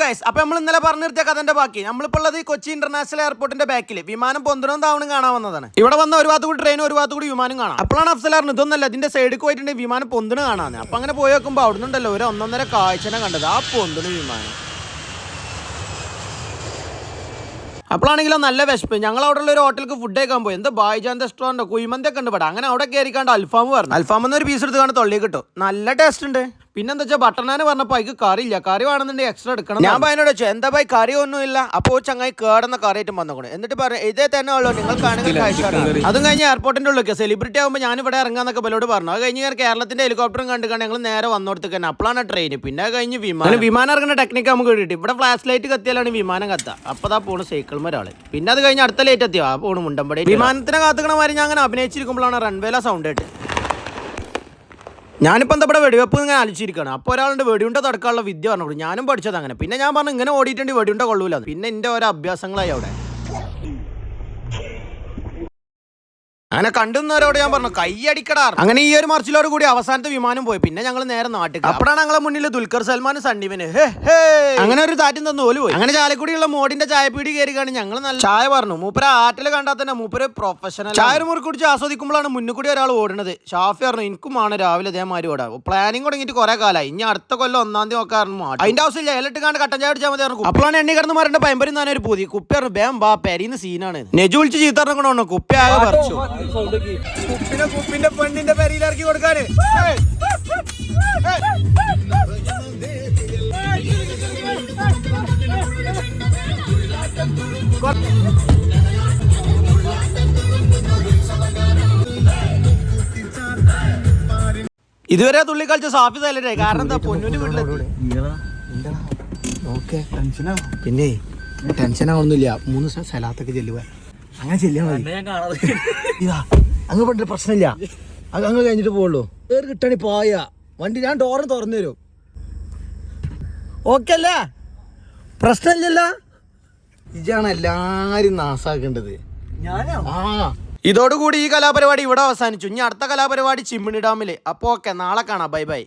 Guys, അപ്പൊ നമ്മൾ ഇന്നലെ പറഞ്ഞു നിർത്തിയ കഥന്റെ ബാക്കി നമ്മളിപ്പോൾ ഉള്ളത് കൊച്ചി ഇന്റർനാഷണൽ എയർപോർട്ടിന്റെ ബാക്കിൽ വിമാനം പൊന്തണവും താവണും കാണാൻ വന്നതാണ്. ഇവിടെ വന്ന ഒരു ഭാഗത്ത് കൂടി ട്രെയിൻ, ഒരു ഭാഗത്ത് കൂടി വിമാനം കാണാം. അപ്പോഴാണ് അഫ്സൽ അറിഞ്ഞത് ഇതൊന്നല്ല, ഇതിന്റെ സൈഡിൽ പോയിട്ടുണ്ടെങ്കിൽ വിമാനം പൊന്തണ് കാണാൻ. അപ്പൊ അങ്ങനെ പോയി നോക്കുമ്പോൾ അവിടെ നിന്നുണ്ടല്ലോ ഒരു 1.5 കാഴ്ചനെ കണ്ടത്, ആ പൊന്തണ് വിമാനം. അപ്പോഴാണെങ്കിലോ നല്ല വിശപ്പ്. ഞങ്ങൾ അവിടെ ഉള്ള ഒരു ഹോട്ടലിലേക്ക് ഫുഡ് കഴിക്കാൻ പോയി. എന്താ ബായ്ജാൻ റെസ്റ്റോറൻറ്റോ കുഴിമന്തി ഒക്കെ ഉണ്ട് ഇവിടെ. അങ്ങനെ അവിടെ കയറിക്കാണ്ട് അൽഫാം പറഞ്ഞു. അൽഫാമെന്ന് ഒരു പീസ് എടുത്ത് കാണാൻ തൊള്ളി കിട്ടും. നല്ല ടേസ്റ്റ് ഉണ്ട്. പിന്നെന്താ വെച്ചാൽ ബട്ടനാന് പറഞ്ഞപ്പോൾ അതിക്ക് കറി ഇല്ല, കറി വേണമെന്നുണ്ടെങ്കിൽ എക്സ്ട്രാ എടുക്കണം. ഞാൻ അതിനോട് വെച്ചു എന്താ ഭായി കറി ഒന്നുമില്ല. അപ്പോൾ ചങ്ങായി കേടുന്ന കറിയായിട്ടും വന്നോളൂ. എന്നിട്ട് പറഞ്ഞു ഇതേ തന്നെ ഉള്ളൂ, നിങ്ങൾക്കാണെങ്കിൽ കഴിച്ചാണ്. അതും കഴിഞ്ഞ് എയർപോർട്ടിന്റെ ഉള്ളിൽ സെലിബ്രിറ്റി ആകുമ്പോൾ ഞാൻ ഇവിടെ ഇറങ്ങാന്നൊക്കെ ബലോട് പറഞ്ഞു. അത് കഴിഞ്ഞ് കേരളത്തിന്റെ ഹെലികോപ്റ്ററും കണ്ടുകൊണ്ട് ഞങ്ങൾ നേരെ വന്നോടത്തേക്ക് തന്നെ. അപ്പോഴാണ് ട്രെയിൻ. പിന്നെ കഴിഞ്ഞ് വിമാനം ഇറങ്ങുന്ന ടെക്നിക്ക് നമുക്ക് കിട്ടി. ഇവിടെ ഫ്ലാഷ് ലൈറ്റ് കത്തിയാലാണ് വിമാനം കത്തുക. അപ്പോൾ ആ പോണ് സൈക്കിൾ ഒരാള്. പിന്നെ അത് കഴിഞ്ഞ് അടുത്ത ലൈറ്റ് എത്തിയോ, ആ പോണ് മുണ്ടമ്പടി. വിമാനത്തിനെ കാത്തുക്കണ മാതിരി ഞാൻ അങ്ങനെ അഭിനയിച്ചിരിക്കുമ്പോഴാണ് റൺവേല സൗണ്ട് ആയിട്ട്. ഞാനിപ്പോൾ എന്താ ഇവിടെ വെടിവെപ്പ് ഇങ്ങനെ ആലോചിച്ചിരിക്കുകയാണ്. അപ്പോൾ ഒരാളുടെ വെടിയുണ്ട തടുക്കാനുള്ള വിദ്യ പറഞ്ഞു. ഞാനും പഠിച്ചത് അങ്ങനെ. പിന്നെ ഞാൻ പറഞ്ഞു ഇങ്ങനെ ഓടിയിട്ടുണ്ട് വെടിയുണ്ട കൊള്ളൂല. പിന്നെ എൻ്റെ ഓരോ അഭ്യാസങ്ങളായി അവിടെ. അങ്ങനെ കണ്ടുന്നവരോട് ഞാൻ പറഞ്ഞു കൈയടിക്കടാർ. അങ്ങനെ ഈ ഒരു മറിച്ചിലോട് കൂടി അവസാനത്തെ വിമാനം പോയി. പിന്നെ ഞങ്ങൾ നേരെ നാട്ടിൽ. അപ്പോഴാണ് ഞങ്ങളെ മുന്നിൽ ദുൽഖർ സൽമാനും സണ്ണീവന് അങ്ങനെ ഒരു താറ്റും തന്നു ഓല് പോയി. അങ്ങനെ ചാലക്കുടിയുള്ള മോഡിന്റെ ചായപ്പീടി കയറി കാണി ഞങ്ങൾ നല്ല ചായ പറഞ്ഞു. മൂപ്പര ആറ്റിൽ കണ്ടാൽ തന്നെ മൂപ്പര് പ്രൊഫഷണൽ. ചായ മുറി കുടിച്ച് ആസ്വദിക്കുമ്പോഴാണ് മുന്നിൽ കൂടി ഒരാൾ ഓടുന്നത്. ഷാഫി പറഞ്ഞു എനിക്കുമാണ് രാവിലെ ഇതേമാതിരി ഓടാ. പ്ലാനിങ് തുടങ്ങിയിട്ട് കുറെ കാലമായി. ഇനി അടുത്ത കൊല്ലം 1-ാം തീയതി നോക്കാറുണ്ട്. അതിന്റെ ആവശ്യമില്ല, ഏലിട്ട് കണ്ട് കട്ടൻ ചായ അടിച്ചാൽ മതി പറഞ്ഞു. അപ്പോഴാണ് എണ്ണി കിടന്ന് മാറേണ്ട പയമ്പരി തന്നെ ഒരു പുതിയ കുപ്പി പറഞ്ഞു ബേം ബാ പെരീന്ന് സീനാണ്. നെജു വിളിച്ച് ചീത്ത പറഞ്ഞുകൊണ്ടോ കുപ്പി ആകെ പറിച്ചു. കുപ്പിന്റെ പെണ്ണിന്റെ പെരിയിൽ ഇറക്കി കൊടുക്കാന്. ഇതുവരെ തുള്ളി കളിച്ച സാഫി സൈലന്റ്. കാരണം എന്താ പൊന്നിന്റെ വീട്ടിലെത്തി. പിന്നെ ടെൻഷൻ ആവുന്നില്ല. 3 സ്ഥലത്തൊക്കെ ചെല്ലുക, അങ്ങനെ ചെല്ലിയാ മതി. ഇതാ അങ്ങ് പണ്ട് പ്രശ്നമില്ല, അങ്ങ് കഴിഞ്ഞിട്ട് പോകുള്ളൂ. വേറെ കിട്ടണി പോയ വണ്ടി ഞാൻ ഡോറ് തുറന്നു തരും. ഓക്കെ അല്ലേ, പ്രശ്നമില്ലല്ലോ. ഇതാണ് എല്ലാരും നാസാക്കേണ്ടത്. ഇതോടുകൂടി ഈ കലാപരിപാടി ഇവിടെ അവസാനിച്ചു. ഇനി അടുത്ത കലാപരിപാടി ചിമ്മിണി ഡാമില്. അപ്പോൾ ഓക്കെ, നാളെ കാണാം. Bye bye.